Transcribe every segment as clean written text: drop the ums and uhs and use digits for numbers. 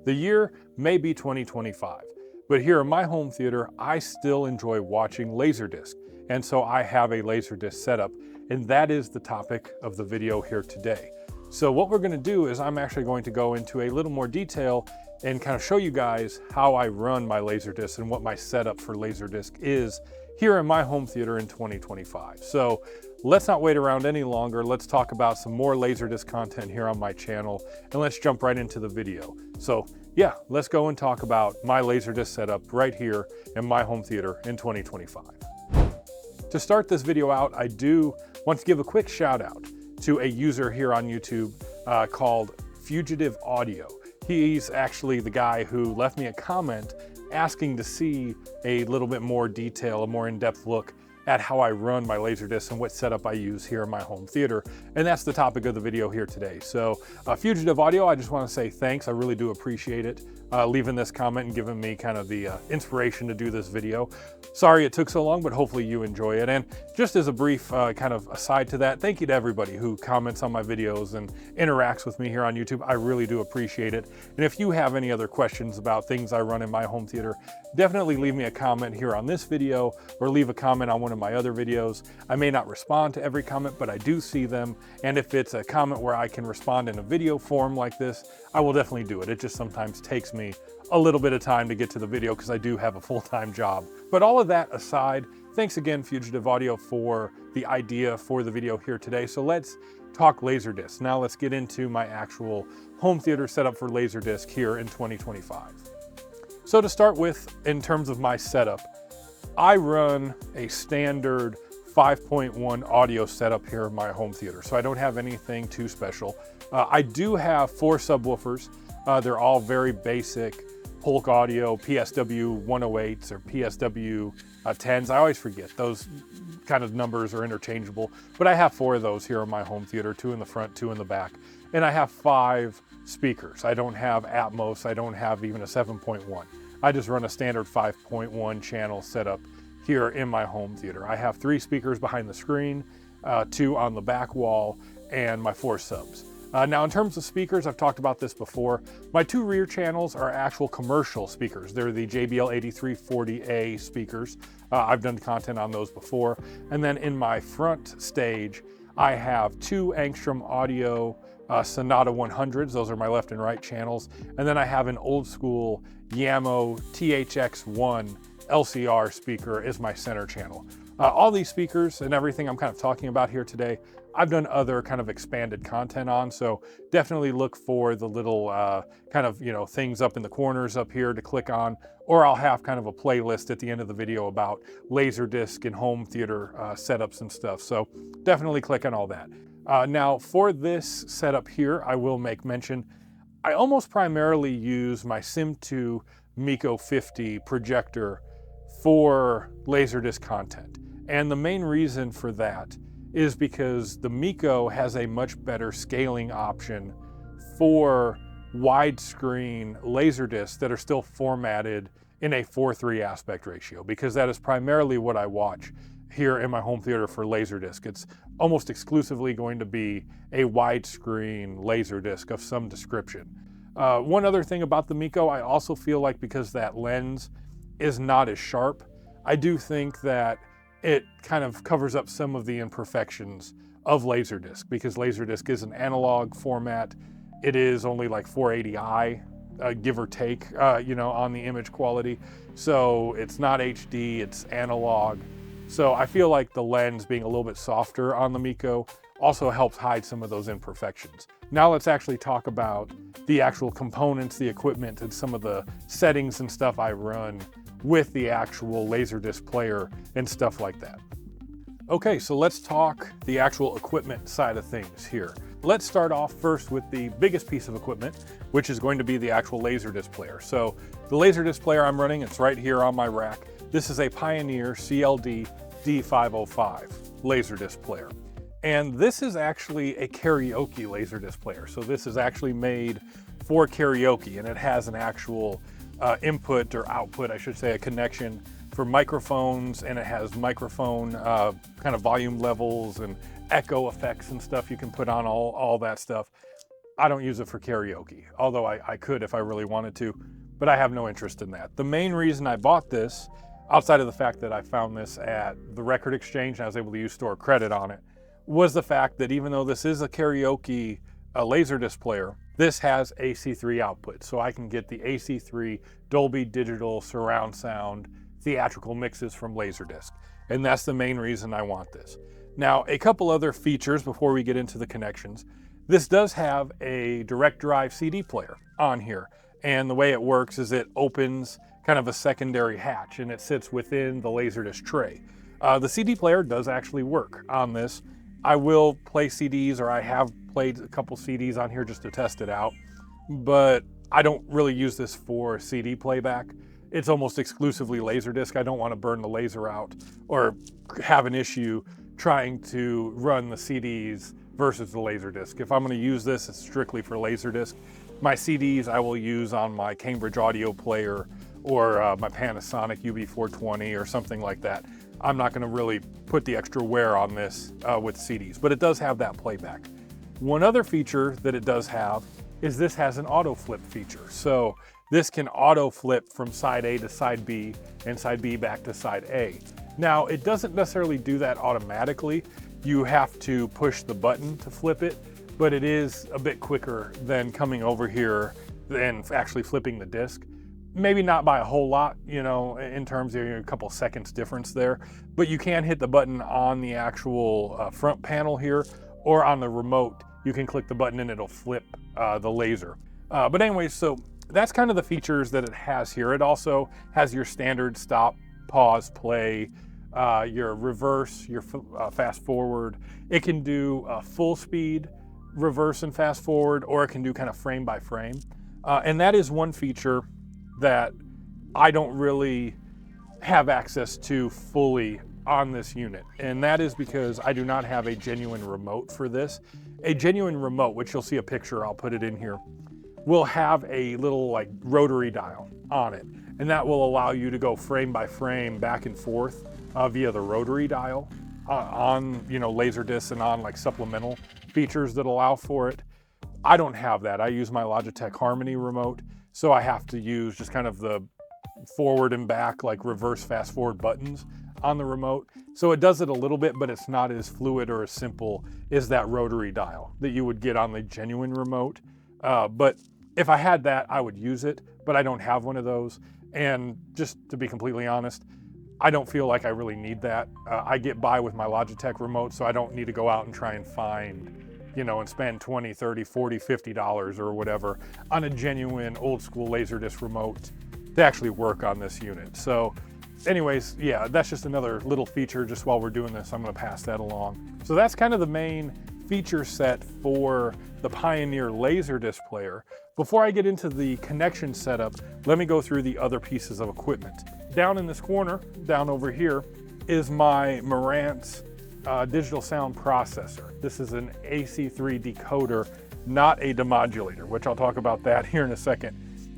The year may be 2025, but here in my home theater, I still enjoy watching Laserdisc. And so I have a Laserdisc setup, and that is the topic of the video here today. So what we're gonna do is I'm actually going to go into a little more detail and kind of show you guys how I run my Laserdisc and what my setup for Laserdisc is here in my home theater in 2025. So let's not wait around any longer. Let's talk about some more Laserdisc content here on my channel, and let's jump right into the video. So yeah, let's go and talk about my Laserdisc setup right here in my home theater in 2025. To start this video out, I do want to give a quick shout out to a user here on YouTube called Fugitive Audio. He's actually the guy who left me a comment asking to see a little bit more detail, a more in-depth look at how I run my Laserdisc and what setup I use here in my home theater. And that's the topic of the video here today. So Fugitive Audio, I just want to say thanks. I really do appreciate it, leaving this comment and giving me kind of the inspiration to do this video. Sorry it took so long, but hopefully you enjoy it. And just as a brief kind of aside to that, thank you to everybody who comments on my videos and interacts with me here on YouTube. I really do appreciate it. And if you have any other questions about things I run in my home theater, definitely leave me a comment here on this video or leave a comment on one of my other videos. I may not respond to every comment, but I do see them. And if it's a comment where I can respond in a video form like this, I will definitely do it. It just sometimes takes me a little bit of time to get to the video because I do have a full-time job. But all of that aside, thanks again, Fugitive Audio, for the idea for the video here today. So let's talk Laserdisc. Now let's get into my actual home theater setup for Laserdisc here in 2025. So to start with, in terms of my setup, I run a standard 5.1 audio setup here in my home theater, so I don't have anything too special. I do have 4 subwoofers. They're all very basic Polk audio, PSW 108s or PSW 10s. I always forget, those kind of numbers are interchangeable, but I have 4 of those here in my home theater, 2 in the front, 2 in the back. And I have 5 speakers. I don't have Atmos, I don't have even a 7.1. I just run a standard 5.1 channel setup here in my home theater. I have 3 speakers behind the screen, 2 on the back wall, and my 4 subs. Now in terms of speakers, I've talked about this before. My 2 rear channels are actual commercial speakers. They're the JBL 8340A speakers. I've done content on those before. And then in my front stage, I have 2 Angstrom Audio Sonata 100s. Those are my left and right channels. And then I have an old school Jamo THX1 LCR speaker is my center channel. All these speakers and everything I'm kind of talking about here today, I've done other kind of expanded content on, so definitely look for the little kind of, things up in the corners up here to click on, or I'll have kind of a playlist at the end of the video about Laserdisc and home theater setups and stuff, so definitely click on all that. Now for this setup here, I will make mention, I almost primarily use my Sim2 Mico 50 projector for Laserdisc content. And the main reason for that is because the Mico has a much better scaling option for widescreen Laserdiscs that are still formatted in a 4:3 aspect ratio, because that is primarily what I watch here in my home theater for Laserdisc. It's almost exclusively going to be a widescreen Laserdisc of some description. One other thing about the Mico, I also feel like because that lens is not as sharp, I do think that it kind of covers up some of the imperfections of Laserdisc, because Laserdisc is an analog format. It is only like 480i, give or take, on the image quality. So it's not HD, it's analog. So I feel like the lens being a little bit softer on the Mico also helps hide some of those imperfections. Now let's actually talk about the actual components, the equipment, and some of the settings and stuff I run with the actual Laserdisc player and stuff like that. Okay, so let's talk the actual equipment side of things here. Let's start off first with the biggest piece of equipment, which is going to be the actual Laserdisc player. So the Laserdisc player I'm running, it's right here on my rack. This is a Pioneer CLD D505 Laserdisc player. And this is actually a karaoke Laserdisc player. So this is actually made for karaoke, and it has an actual input or output, I should say, a connection for microphones, and it has microphone kind of volume levels and echo effects and stuff you can put on, all that stuff. I don't use it for karaoke, although I could if I really wanted to, but I have no interest in that. The main reason I bought this, outside of the fact that I found this at the record exchange and I was able to use store credit on it, was the fact that even though this is a karaoke Laserdisc player, this has AC3 output. So I can get the AC3 Dolby Digital surround sound theatrical mixes from Laserdisc. And that's the main reason I want this. Now, a couple other features before we get into the connections. This does have a direct drive CD player on here. And the way it works is it opens kind of a secondary hatch and it sits within the Laserdisc tray. The CD player does actually work on this. I will play CDs, or I have played a couple CDs on here just to test it out, but I don't really use this for CD playback. It's almost exclusively Laserdisc. I don't want to burn the laser out or have an issue trying to run the CDs versus the Laserdisc. If I'm going to use this, it's strictly for Laserdisc. My CDs I will use on my Cambridge audio player or my Panasonic UB420 or something like that. I'm not going to really put the extra wear on this with CDs, but it does have that playback. One other feature that it does have is this has an auto flip feature. So this can auto flip from side A to side B and side B back to side A. Now, it doesn't necessarily do that automatically. You have to push the button to flip it, but it is a bit quicker than coming over here and actually flipping the disc. Maybe not by a whole lot, you know, in terms of a couple seconds difference there, but you can hit the button on the actual front panel here, or on the remote, you can click the button and it'll flip the laser. But anyways, so that's kind of the features that it has here. It also has your standard stop, pause, play, your reverse, your fast forward. It can do full speed reverse and fast forward, or it can do kind of frame by frame. And that is one feature that I don't really have access to fully on this unit. And that is because I do not have a genuine remote for this. A genuine remote, which you'll see a picture, I'll put it in here, will have a little like rotary dial on it. And that will allow you to go frame by frame back and forth via the rotary dial on, you know, Laserdisc and on like supplemental features that allow for it. I don't have that. I use my Logitech Harmony remote. So I have to use just kind of the forward and back, like reverse fast forward buttons on the remote. So it does it a little bit, but it's not as fluid or as simple as that rotary dial that you would get on the genuine remote. But if I had that, I would use it, but I don't have one of those. And just to be completely honest, I don't feel like I really need that. I get by with my Logitech remote, so I don't need to go out and try and find, you know, and spend $20, $30, $40, $50 or whatever on a genuine old school Laserdisc remote to actually work on this unit. So anyways, yeah, that's just another little feature. Just while we're doing this, I'm going to pass that along. So that's kind of the main feature set for the Pioneer Laserdisc player. Before I get into the connection setup, let me go through the other pieces of equipment. Down in this corner, down over here, is my Marantz digital sound processor. This is an AC3 decoder, not a demodulator, which I'll talk about that here in a second.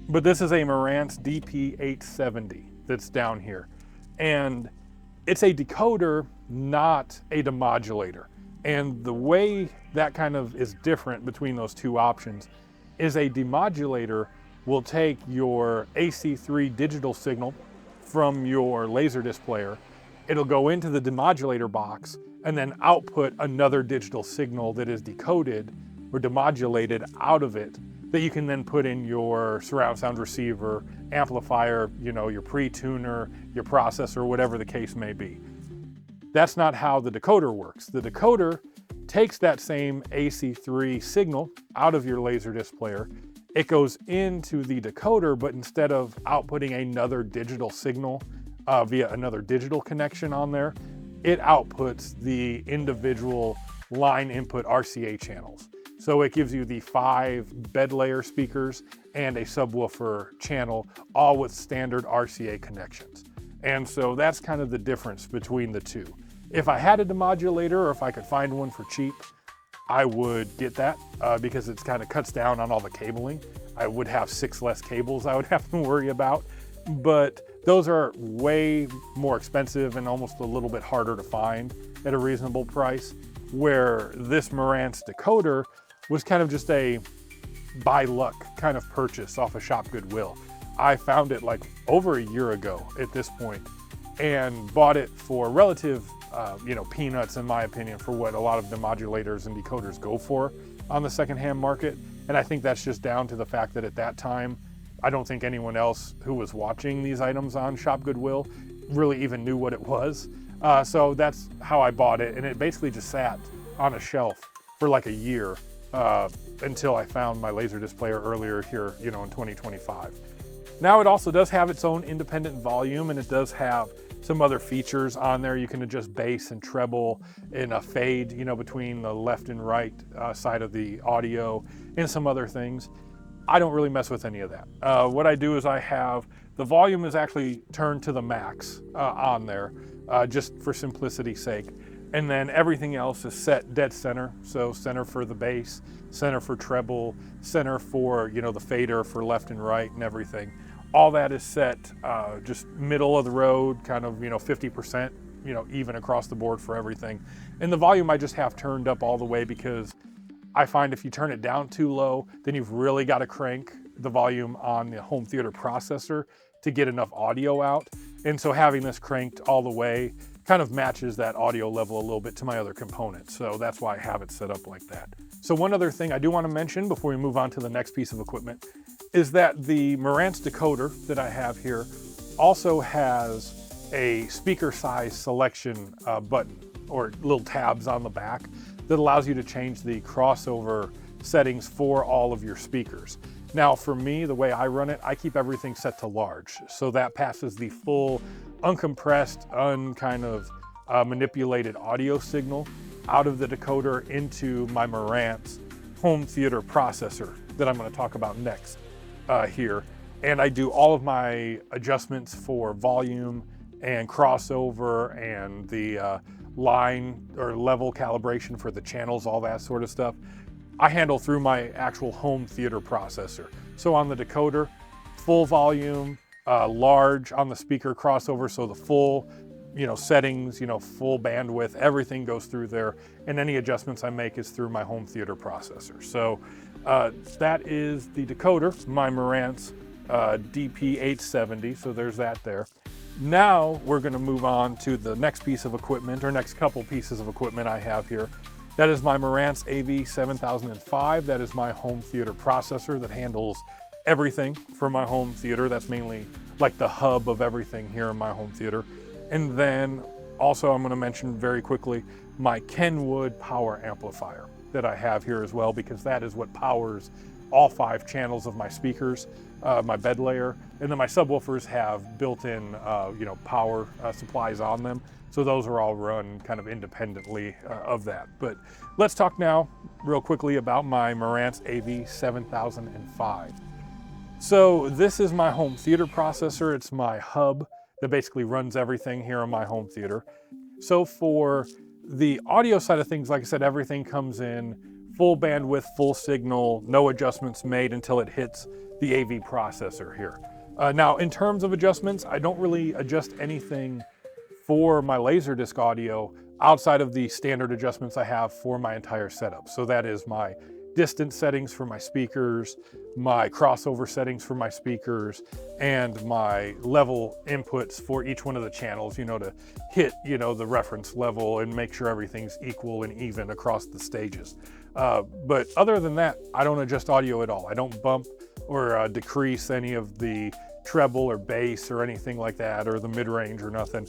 But this is a Marantz DP870 that's down here. And it's a decoder, not a demodulator. And the way that kind of is different between those two options is a demodulator will take your AC3 digital signal from your Laserdisc player. It'll go into the demodulator box and then output another digital signal that is decoded or demodulated out of it that you can then put in your surround sound receiver, amplifier, you know, your pre-tuner, your processor, whatever the case may be. That's not how the decoder works. The decoder takes that same AC3 signal out of your Laserdisc player. It goes into the decoder, but instead of outputting another digital signal via another digital connection on there, it outputs the individual line input RCA channels. So it gives you the 5 bed layer speakers and a subwoofer channel, all with standard RCA connections. And so that's kind of the difference between the two. If I had a demodulator, or if I could find one for cheap, I would get that because it kind of cuts down on all the cabling. I would have 6 less cables I would have to worry about, but those are way more expensive and almost a little bit harder to find at a reasonable price, where this Marantz decoder was kind of just a by luck kind of purchase off of Shop Goodwill. I found it like over a year ago at this point and bought it for relative, peanuts in my opinion for what a lot of the modulators and decoders go for on the secondhand market. And I think that's just down to the fact that at that time, I don't think anyone else who was watching these items on Shop Goodwill really even knew what it was. So that's how I bought it. And it basically just sat on a shelf for like a year until I found my Laserdisc player earlier here, in 2025. Now it also does have its own independent volume, and it does have some other features on there. You can adjust bass and treble in a fade, between the left and right side of the audio and some other things. I don't really mess with any of that. What I do is I have, the volume is actually turned to the max on there, just for simplicity's sake. And then everything else is set dead center. So center for the bass, center for treble, center for, the fader for left and right and everything. All that is set just middle of the road, kind of, 50%, even across the board for everything. And the volume I just have turned up all the way because I find if you turn it down too low, then you've really got to crank the volume on the home theater processor to get enough audio out. And so having this cranked all the way kind of matches that audio level a little bit to my other components. So that's why I have it set up like that. So one other thing I do want to mention before we move on to the next piece of equipment is that the Marantz decoder that I have here also has a speaker size selection button or little tabs on the back that allows you to change the crossover settings for all of your speakers. Now for me, the way I run it, I keep everything set to large. So that passes the full uncompressed, manipulated audio signal out of the decoder into my Marantz home theater processor that I'm going to talk about next here. And I do all of my adjustments for volume and crossover and the line or level calibration for the channels, all that sort of stuff. I handle through my actual home theater processor. So on the decoder, full volume, large on the speaker crossover, so the full, settings, full bandwidth, everything goes through there, and any adjustments I make is through my home theater processor. So that is the decoder, my Marantz DP870, so there's that there. Now we're going to move on to the next piece of equipment, or next couple pieces of equipment I have here. That is my Marantz AV7005. That is my home theater processor that handles everything for my home theater. That's mainly like the hub of everything here in my home theater. And then also I'm going to mention very quickly my Kenwood power amplifier that I have here as well, because that is what powers all 5 channels of my speakers, my bed layer, and then my subwoofers have built-in power supplies on them. So those are all run kind of independently of that. But let's talk now real quickly about my Marantz AV7005. So this is my home theater processor. It's my hub that basically runs everything here in my home theater. So for the audio side of things, like I said, everything comes in full bandwidth, full signal, no adjustments made until it hits the AV processor here. Now, in terms of adjustments, I don't really adjust anything for my Laserdisc audio outside of the standard adjustments I have for my entire setup. So that is my distance settings for my speakers, my crossover settings for my speakers, and my level inputs for each one of the channels, to hit, the reference level and make sure everything's equal and even across the stages. But other than that, I don't adjust audio at all. I don't bump or decrease any of the treble or bass or anything like that, or the mid-range or nothing.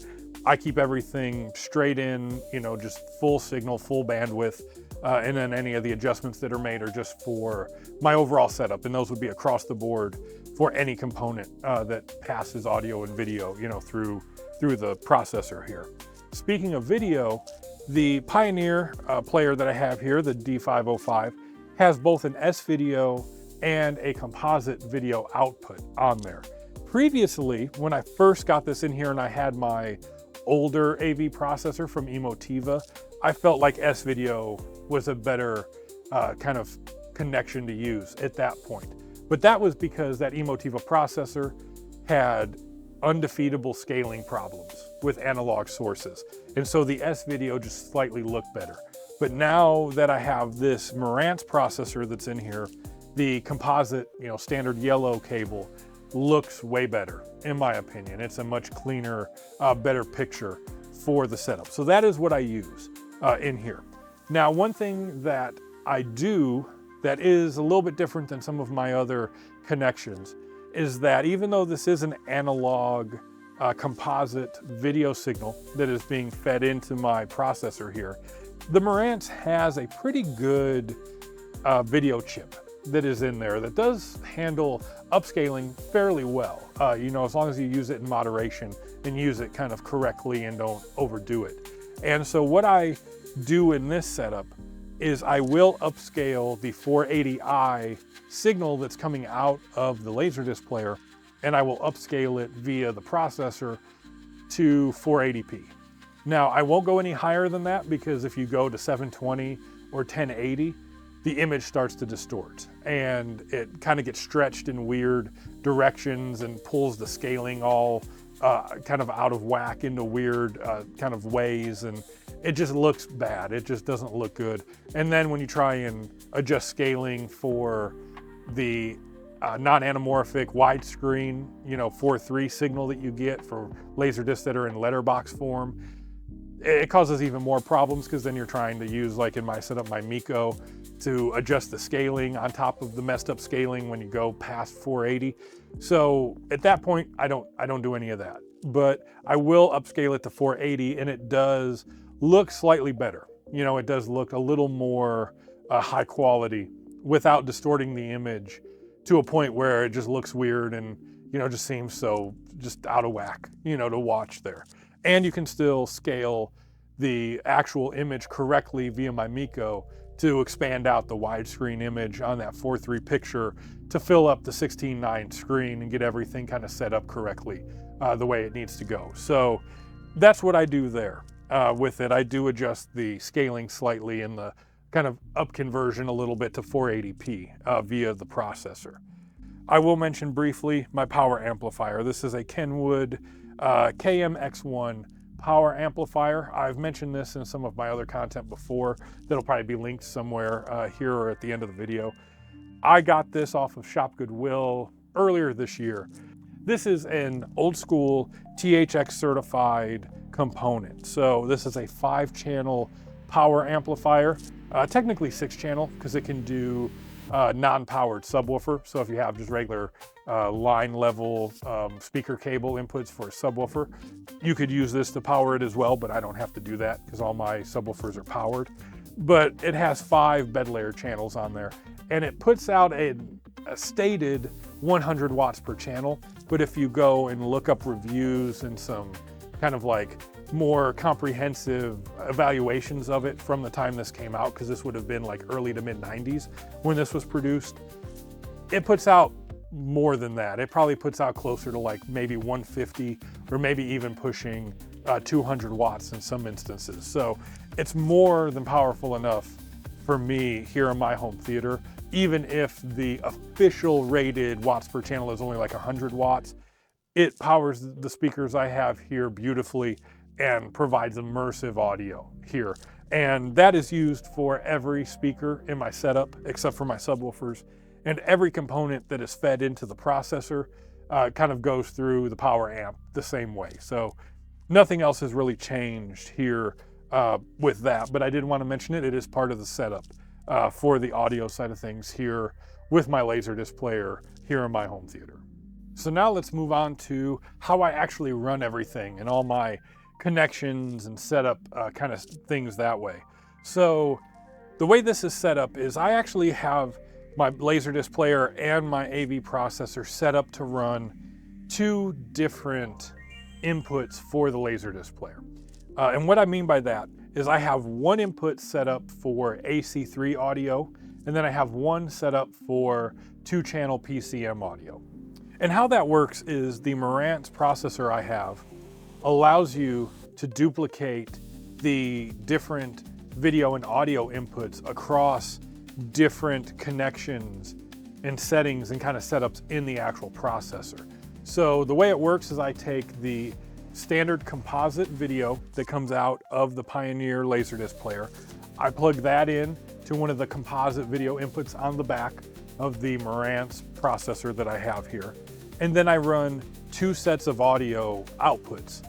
I keep everything straight in, just full signal, full bandwidth, and then any of the adjustments that are made are just for my overall setup, and those would be across the board for any component that passes audio and video, through the processor here. Speaking of video, the Pioneer player that I have here, the D505, has both an S-video and a composite video output on there. Previously, when I first got this in here and I had my older AV processor from Emotiva, I felt like S-video was a better kind of connection to use at that point. But that was because that Emotiva processor had undefeatable scaling problems with analog sources. And so the S-video just slightly looked better. But now that I have this Marantz processor that's in here the composite, standard yellow cable looks way better, in my opinion. It's a much cleaner, better picture for the setup. So that is what I use in here. Now, one thing that I do that is a little bit different than some of my other connections is that even though this is an analog composite video signal that is being fed into my processor here, the Marantz has a pretty good video chip that is in there that does handle upscaling fairly well. As long as you use it in moderation and use it kind of correctly and don't overdo it. And so what I do in this setup is I will upscale the 480i signal that's coming out of the Laserdisc player, and I will upscale it via the processor to 480p. Now, I won't go any higher than that because if you go to 720 or 1080, the image starts to distort and it kind of gets stretched in weird directions and pulls the scaling all kind of out of whack into weird kind of ways, and it just looks bad. It just doesn't look good. And then when you try and adjust scaling for the non-anamorphic widescreen, 4:3 signal that you get for Laserdiscs that are in letterbox form, it causes even more problems because then you're trying to use, like in my setup, my Mico, to adjust the scaling on top of the messed up scaling when you go past 480. So at that point, I don't do any of that. But I will upscale it to 480, and it does look slightly better. It does look a little more high quality without distorting the image to a point where it just looks weird and, just seems so just out of whack, to watch there. And you can still scale the actual image correctly via my Mico to expand out the widescreen image on that 4:3 picture to fill up the 16:9 screen and get everything kind of set up correctly the way it needs to go. So that's what I do there with it. I do adjust the scaling slightly and the kind of up conversion a little bit to 480p via the processor. I will mention briefly my power amplifier. This is a Kenwood KMX1 power amplifier. I've mentioned this in some of my other content before. That'll probably be linked somewhere here or at the end of the video. I got this off of Shop Goodwill earlier this year. This is an old school THX certified component. So this is a 5-channel power amplifier, technically 6-channel because it can do non-powered subwoofer. So if you have just regular line level speaker cable inputs for a subwoofer, you could use this to power it as well, but I don't have to do that because all my subwoofers are powered. But it has 5 bed layer channels on there, and it puts out a stated 100 watts per channel. But if you go and look up reviews and some kind of like more comprehensive evaluations of it from the time this came out, because this would have been like early to mid 90s when this was produced, it puts out more than that. It probably puts out closer to like maybe 150 or maybe even pushing 200 watts in some instances. So it's more than powerful enough for me here in my home theater. Even if the official rated watts per channel is only like 100 watts, it powers the speakers I have here beautifully and provides immersive audio here. And that is used for every speaker in my setup except for my subwoofers. And every component that is fed into the processor kind of goes through the power amp the same way. So nothing else has really changed here with that, but I did want to mention it. It is part of the setup for the audio side of things here with my Laserdisc player here in my home theater. So now let's move on to how I actually run everything and all my connections and setup kind of things that way. So the way this is set up is I actually have my Laserdisc player and my AV processor set up to run 2 different inputs for the Laserdisc player. And what I mean by that is I have one input set up for AC3 audio, and then I have one set up for 2-channel PCM audio. And how that works is the Marantz processor I have allows you to duplicate the different video and audio inputs across different connections and settings and kind of setups in the actual processor. So the way it works is I take the standard composite video that comes out of the Pioneer Laserdisc player. I plug that in to one of the composite video inputs on the back, of the Marantz processor that I have here. And then I run 2 sets of audio outputs,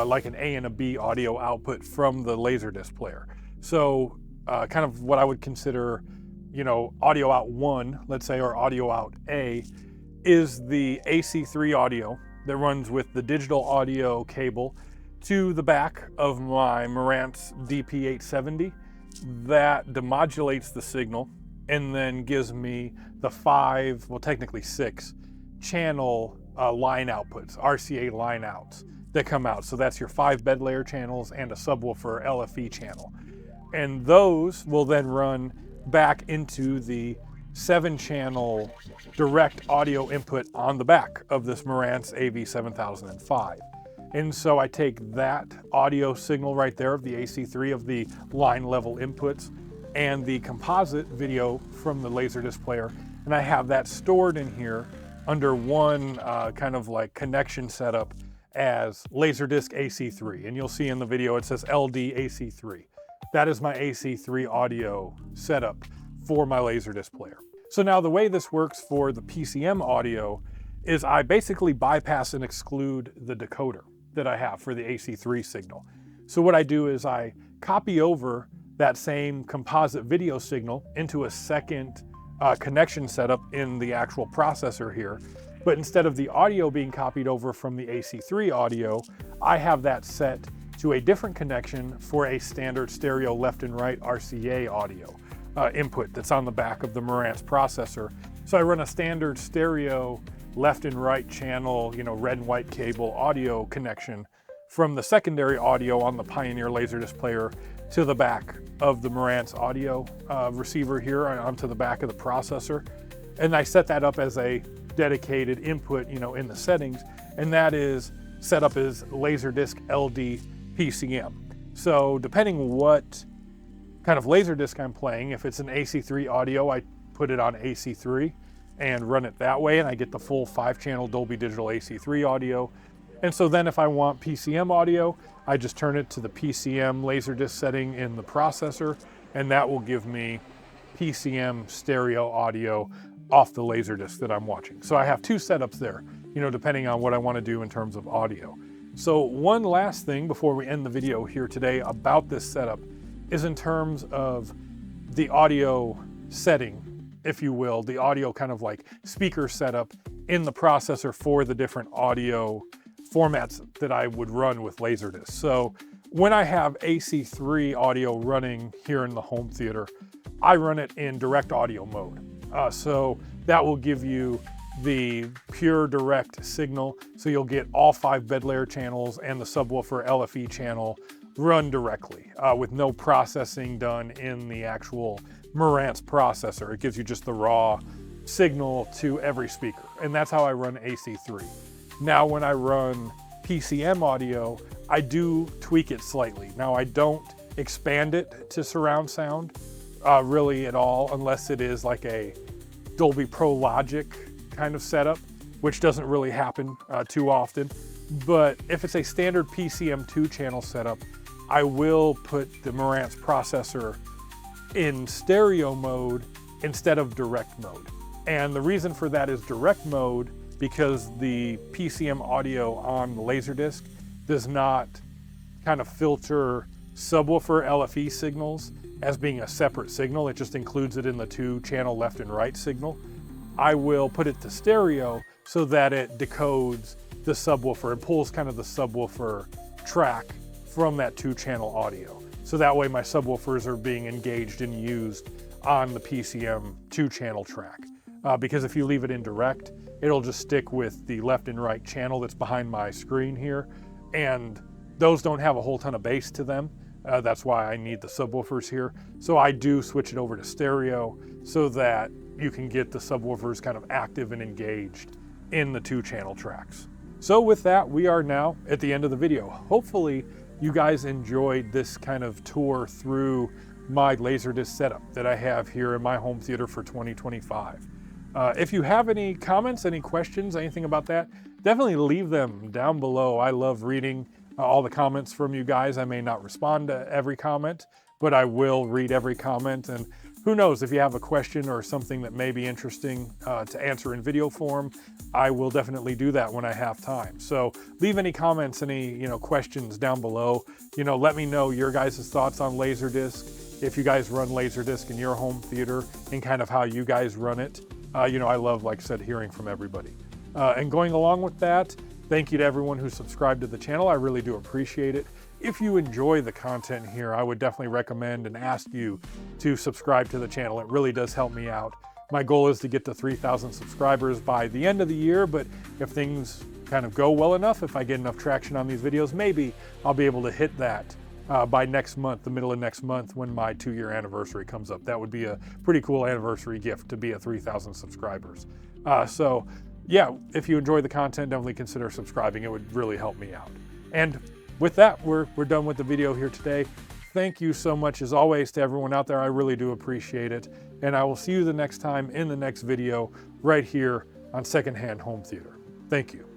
like an A and a B audio output from the Laserdisc player. So kind of what I would consider, you know, audio out 1, let's say, or audio out A, is the AC3 audio that runs with the digital audio cable to the back of my Marantz DP870 that demodulates the signal and then gives me the 5, well technically 6, channel line outputs, RCA line outs that come out. So that's your 5 bed layer channels and a subwoofer LFE channel. And those will then run back into the 7-channel direct audio input on the back of this Marantz AV7005. And so I take that audio signal right there of the AC3 of the line level inputs and the composite video from the Laserdisc player, and I have that stored in here under one kind of like connection setup as Laserdisc AC3. And you'll see in the video it says LD AC3. That is my AC3 audio setup for my Laserdisc player. So now the way this works for the PCM audio is I basically bypass and exclude the decoder that I have for the AC3 signal. So what I do is I copy over that same composite video signal into a second connection setup in the actual processor here. But instead of the audio being copied over from the AC3 audio, I have that set to a different connection for a standard stereo left and right RCA audio input that's on the back of the Marantz processor. So I run a standard stereo left and right channel, you know, red and white cable audio connection from the secondary audio on the Pioneer Laserdisc player to the back of the Marantz audio receiver here onto the back of the processor. And I set that up as a dedicated input, you know, in the settings, and that is set up as Laserdisc LD PCM. So depending what kind of Laserdisc I'm playing, if it's an AC3 audio, I put it on AC3 and run it that way, and I get the full 5-channel Dolby Digital AC3 audio. And so then if I want PCM audio, I just turn it to the PCM Laserdisc setting in the processor, and that will give me PCM stereo audio off the Laserdisc that I'm watching. So I have 2 setups there, you know, depending on what I want to do in terms of audio. So one last thing before we end the video here today about this setup is in terms of the audio setting, if you will, the audio kind of like speaker setup in the processor for the different audio formats that I would run with Laserdisc. So when I have AC3 audio running here in the home theater, I run it in direct audio mode. So that will give you the pure direct signal. So you'll get all 5 bed layer channels and the subwoofer LFE channel run directly with no processing done in the actual Marantz processor. It gives you just the raw signal to every speaker. And that's how I run AC3. Now, when I run PCM audio, I do tweak it slightly. Now, I don't expand it to surround sound really at all, unless it is like a Dolby Pro Logic kind of setup, which doesn't really happen too often. But if it's a standard PCM 2-channel setup, I will put the Marantz processor in stereo mode instead of direct mode. And the reason for that is direct mode because the PCM audio on the Laserdisc does not kind of filter subwoofer LFE signals as being a separate signal. It just includes it in the 2-channel left and right signal. I will put it to stereo so that it decodes the subwoofer and pulls kind of the subwoofer track from that 2-channel audio. So that way my subwoofers are being engaged and used on the PCM 2-channel track. Because if you leave it in direct, it'll just stick with the left and right channel that's behind my screen here. And those don't have a whole ton of bass to them. That's why I need the subwoofers here. So I do switch it over to stereo so that you can get the subwoofers kind of active and engaged in the 2-channel tracks. So with that, we are now at the end of the video. Hopefully you guys enjoyed this kind of tour through my Laserdisc setup that I have here in my home theater for 2025. If you have any comments, any questions, anything about that, definitely leave them down below. I love reading all the comments from you guys. I may not respond to every comment, but I will read every comment. And who knows, if you have a question or something that may be interesting to answer in video form, I will definitely do that when I have time. So leave any comments, any questions down below. Let me know your guys' thoughts on Laserdisc, if you guys run Laserdisc in your home theater, and kind of how you guys run it. I love, like I said, hearing from everybody. And going along with that, thank you to everyone who subscribed to the channel. I really do appreciate it. If you enjoy the content here, I would definitely recommend and ask you to subscribe to the channel. It really does help me out. My goal is to get to 3,000 subscribers by the end of the year, but if things kind of go well enough, if I get enough traction on these videos, maybe I'll be able to hit that by next month, the middle of next month, when my 2-year anniversary comes up. That would be a pretty cool anniversary gift, to be at 3,000 subscribers. So yeah, if you enjoy the content, definitely consider subscribing. It would really help me out. And with that, we're done with the video here today. Thank you so much, as always, to everyone out there. I really do appreciate it. And I will see you the next time in the next video right here on Secondhand Home Theater. Thank you.